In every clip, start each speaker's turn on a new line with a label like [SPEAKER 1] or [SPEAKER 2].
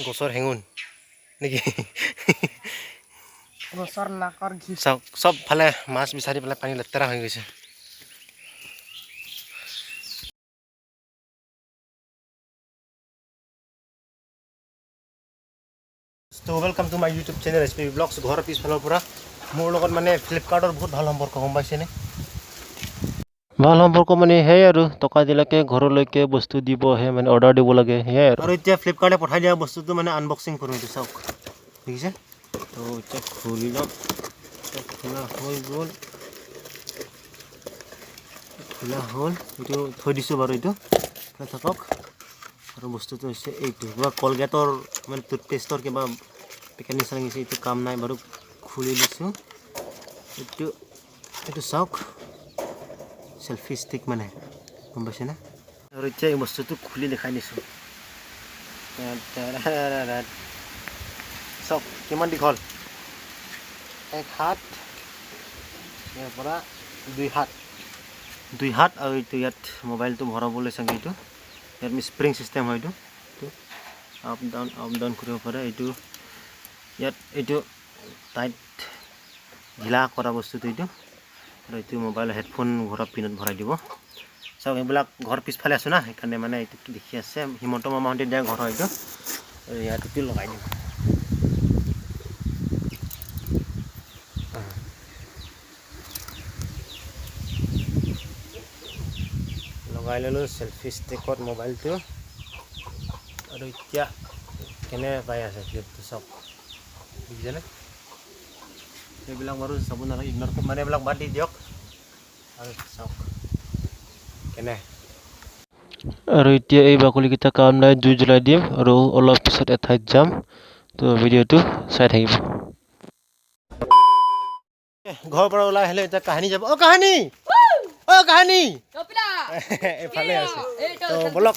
[SPEAKER 1] গছৰ হেঙুন নেকি
[SPEAKER 2] গছৰ নাকৰ ঘি
[SPEAKER 1] সব ফালে মাছ বিচাৰি পেলাই পানী লেতেৰা হৈ গৈছে So welcome to my YouTube channel SP Vlogs ঘৰৰ পিছফালৰ পৰা মোৰ লগত মানে ফ্লিপকাৰ্টৰ বহুত ভাল সম্পৰ্ক গম পাইছেনে ভাল সম্পৰ্ক মানে হে আৰু টকা দিলাকে ঘৰলৈকে বস্তু দিবহে মানে অৰ্ডাৰ দিব লাগে হে আৰু এতিয়া ফ্লিপকাৰ্টে পঠাই দিয়া বস্তুটো মানে আনবক্সিং কৰোঁ এইটো চাওক দেখিছে তো এতিয়া খুলি লম খোলা হৈ গ'ল খোলা হ'ল এইটো থৈ দিছোঁ বাৰু এইটো থাকক আৰু বস্তুটো হৈছে এইটো কিবা কলগেটৰ মানে টুথপেষ্টৰ কিবা পেকেট নিচিনা লাগিছে এইটো কাম নাই বাৰু খুলি লৈছোঁ এইটো চাওক সেলফি ষ্টিক মানে গম পাইছেনে আৰু এতিয়া এই বস্তুটো খুলি দেখাই দিছোঁ চাওক কিমান দীঘল এক হাত ইয়াৰ পৰা দুই হাত আৰু এইটো ইয়াত মোবাইলটো ভৰাবলৈ চাগে এইটো ইয়াত স্প্ৰিং চিষ্টেম হয় এইটো আপ ডাউন কৰিব পাৰে এইটো ইয়াত এইটো টাইট ঢিলা কৰা বস্তুটো এইটো আৰু এইটো মোবাইল হেডফোন ঘৰৰ পিনত ভৰাই দিব চাওক এইবিলাক ঘৰ পিছফালে আছোঁ না সেইকাৰণে মানে এইটো দেখি আছে হিমন্ত মামাহঁতে দিয়া ঘৰ হয় এইটো আৰু ইয়াত লগাই দিম লগাই ল'লোঁ সেলফি ষ্টিকত মোবাইলটো আৰু এতিয়া কেনে পাই আছে ক্লিপটো চাওক বুজিছেনে এইবিলাক বাৰু চাব নালাগে ইগন'ৰ মানে এইবিলাক বাদ দি দিয়ক আৰু চাওক কেনে আৰু এতিয়া এই বাকলিকেইটা কাম নাই জুই জ্বলাই দিম আৰু অলপ পিছত এঠাইত যাম তো ভিডিঅ'টো চাই থাকিব ঘৰৰ পৰা ওলাই আহিলে এতিয়া কাহিনী যাব কাহিনী এফালে আছে তো বলক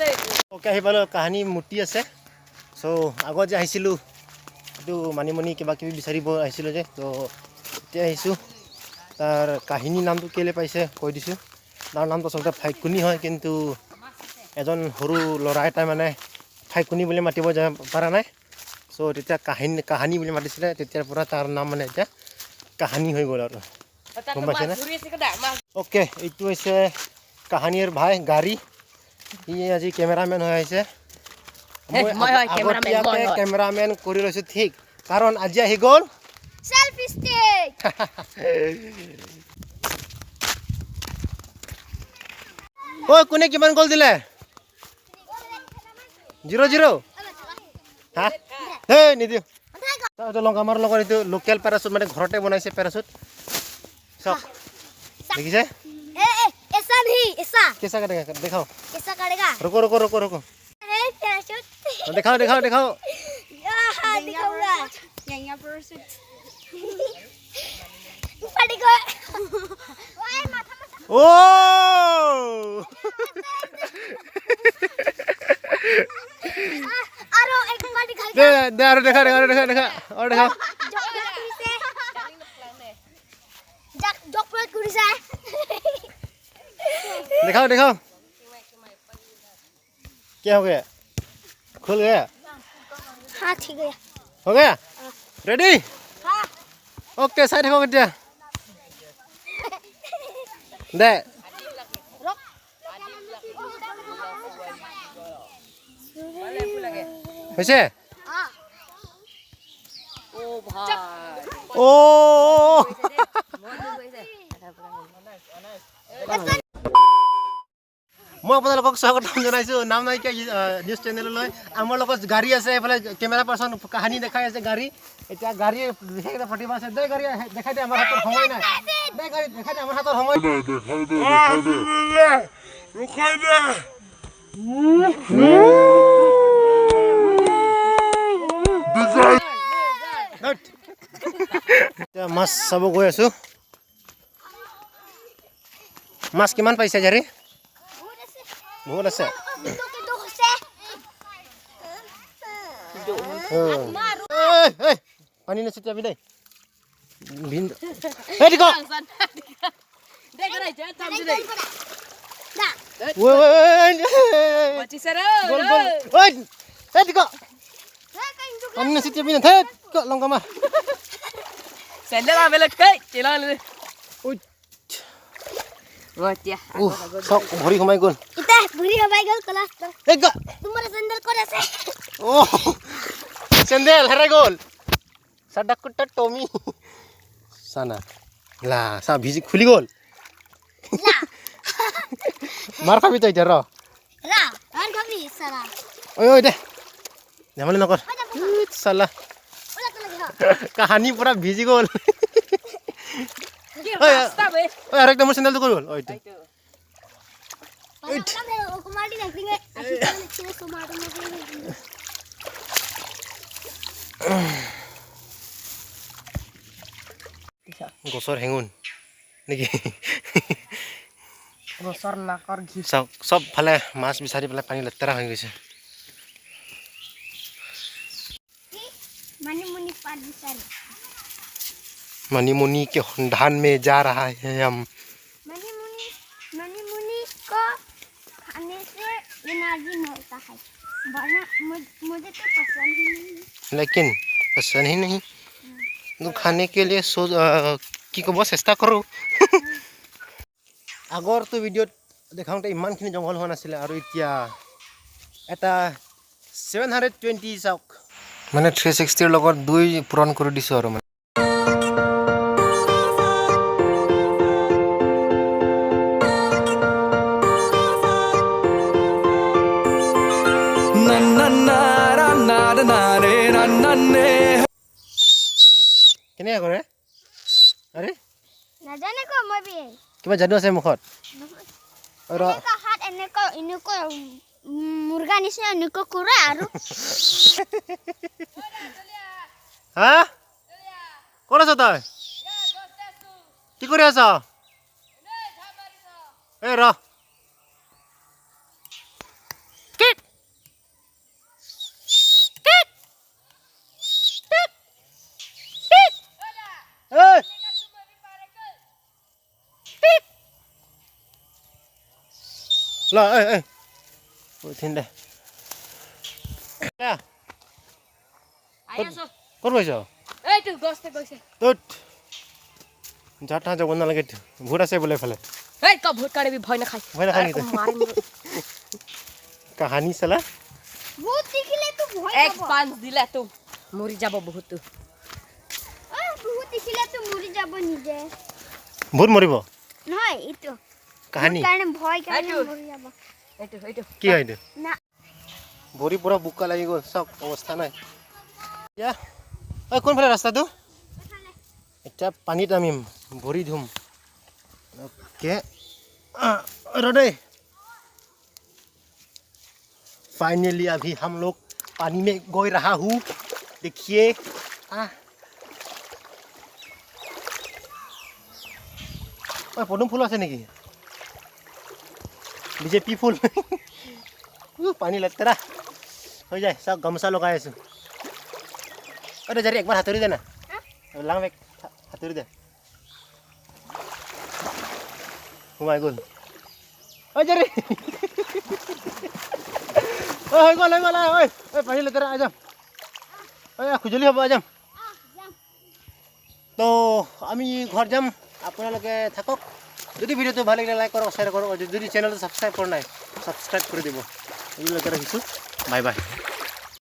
[SPEAKER 1] ওকে আহি পালোঁ কাহিনী মূৰ্তি আছে চ' আগত যে আহিছিলোঁ এইটো মানিমুনি কিবা কিবি বিচাৰিব আহিছিলোঁ যে তো এতিয়া আহিছোঁ তাৰ কাহিনী নামটো কেলৈ পাইছে কৈ দিছোঁ তাৰ নামটো আচলতে ফাইকুনি হয় কিন্তু এজন সৰু ল'ৰা এটাই মানে ফাইকুনি বুলি মাতিব পৰা নাই চ' তেতিয়া কাহিনী বুলি মাতিছিলে তেতিয়াৰ পৰা তাৰ নাম মানে এতিয়া কাহিনী হৈ গ'ল আৰু গম পাইছেনে অ'কে এইটো হৈছে কাহিনীৰ ভাই গাড়ী সি আজি কেমেৰামেন হৈ আহিছে মই আগতীয়াকৈ কেমেৰামেন কৰি লৈছোঁ ঠিক কাৰণ আজি আহি গ'ল সেলফি ষ্টিক ঐ কোনে কিমান গ'ল দিলে 0-0 হা হে নিদিওঁ এইটো লং আমাৰ লগত এইটো লোকেল পেৰাচুট মানে ঘৰতে বনাইছে পেৰাচুট চাওক দেখিছে कैसा करेगा दिखाओ
[SPEAKER 3] कैसा करेगा
[SPEAKER 1] रुको दिखाओ
[SPEAKER 3] दिखाऊंगा
[SPEAKER 1] ओ
[SPEAKER 3] अरे एक बार दिखा
[SPEAKER 1] दे देखा और दिखाओ दिखाओ क्या हो गया खुल गया
[SPEAKER 3] हाँ ठीक है
[SPEAKER 1] हो गया रेडी
[SPEAKER 3] हाँ
[SPEAKER 1] ओके साइड हो गया दे कैसे
[SPEAKER 2] ओ भाई
[SPEAKER 1] ओ মই আপোনালোকক স্বাগতম জনাইছোঁ নাম নাইকিয়া নিউজ চেনেললৈ আমাৰ লগত গাড়ী আছে এইফালে কেমেৰা পাৰ্চন কাহিনী দেখাই আছে গাড়ী এতিয়া গাড়ী দেখাই ফটিব আছে দে গাড়ী দেখাই দে আমাৰ হাতত সময় নাই দে গাড়ী দেখাই দে আমাৰ হাতত সময়
[SPEAKER 4] ৰখাই দে
[SPEAKER 1] এতিয়া মাছ চাব গৈ আছোঁ মাছ কিমান পাইছে জাৰি বহুত আছে পানী নচিতিয়াবি দেই Panin na situ pina thet kok long kamar.
[SPEAKER 2] Sandal ambil ke, cilang ni.
[SPEAKER 1] Ui.
[SPEAKER 2] Buat ya.
[SPEAKER 1] Sok bori kemai gol.
[SPEAKER 3] Ita buri habai gol kelas tu.
[SPEAKER 1] Kak.
[SPEAKER 3] तुम्हारा सैंडल को ऐसे
[SPEAKER 1] Oh. Sendel hara gol. Sadak kutta Tommy. Sana. Lah, sa biji khuli gol.
[SPEAKER 3] La
[SPEAKER 1] Mar khabi to jar.
[SPEAKER 3] ला और कभी साला
[SPEAKER 1] Oi deh. Jamale nakor. Salah.
[SPEAKER 3] ओला तो लगे
[SPEAKER 1] Kahani pura biji gol.
[SPEAKER 2] Rasta be.
[SPEAKER 1] Oi arek nomor sendal to gol. Oi tu.
[SPEAKER 3] Padahal kan aku kemarin acting acting kemarin
[SPEAKER 1] Gosor hengun. Niki.
[SPEAKER 2] Gosor nakor ghi.
[SPEAKER 1] Sob phale mas bisari phale pani latera hoi gise.
[SPEAKER 3] मनी मुनी पार बिचारी
[SPEAKER 1] मनी मुनी के धान में जा रहा है हम.
[SPEAKER 3] मनी मुनी को खाने से एनर्जी मिलता है वरना मुझे तो पसंद ही नहीं
[SPEAKER 1] लेकिन पसंद ही नहीं. तो खाने के लिए কি কব চেষ্টা কৰো. আগৰ তো ভিডিঅ'ত দেখাওঁতে ইমানখিনি জংঘল হোৱা নাছিলে আৰু এতিয়া এটা 720 চাওক মানে 360 ৰ লগত 2 পূৰণ কৰি দিছো আৰু মানে কেনেকৈ কৰে আৰে
[SPEAKER 3] ना जाने को मैं भी
[SPEAKER 1] কিবা যাদু আছে মুখত আৰু
[SPEAKER 3] का हाथ इनको मुर्गा निसे इनको कुरा आरो
[SPEAKER 1] হা ক'ত আছ তই কি কৰি আছ এই ৰ Hey! Lah, Ôi thiên đây. Nè,
[SPEAKER 2] Ayah so.
[SPEAKER 1] con bây giờ.
[SPEAKER 2] Tu goste goste.
[SPEAKER 1] Tốt. Jata jab bonna lage. Bhura se bole phale.
[SPEAKER 2] Ka भूत काड़े भी भय न खाई.
[SPEAKER 1] भय न खाई
[SPEAKER 2] अरे, मारे मुझे.
[SPEAKER 1] कहानी साला.
[SPEAKER 3] भूत दिखले तो भय
[SPEAKER 2] एक पांच दिला तू. मरी जाबो बहुत तू.
[SPEAKER 3] भूत दिखले तो मरि যাব নিজে
[SPEAKER 1] ভূত মৰিব
[SPEAKER 3] নহয় ইটো
[SPEAKER 1] কাহানি
[SPEAKER 3] কাৰণে ভয় কাৰণে মৰি যাব
[SPEAKER 2] এইটো
[SPEAKER 1] কি হয় এইটো
[SPEAKER 3] না
[SPEAKER 1] ভৰি পুৰা বুকা লাগি গ'ল সব অৱস্থা নাই ইয়া ঐ কোনফালে ৰাস্তাটো এটা পানীত আমি ভৰি ধুম ওকে ৰদে फाइनली अभी हम लोग पानी में गोई रहा हूँ देखिए पदुम फूल আছে নেকি বিজেপি ফুল পানী লেতেৰা হৈ যায় সব গামছা লগাই আছো আরে জারি একবার হাতুড়ি দে না লাং বেক হাতুড়ি দে ও মাই গড ও জারি ও হৈ গল ওই পানী লেতেৰা আ যাম ঐ খুজলি হ'ব আ যাম তো আমি ঘৰ যাম আপোনালোকে থাকক যদি ভিডিওটো ভাল লাগিলে লাইক কৰক শ্বেয়াৰ কৰক আৰু যদি চেনেলটো সাবস্ক্ৰাইব কৰা নাই সাবস্ক্ৰাইব কৰি দিব এদিলৈকে ৰাখিছোঁ বাই বাই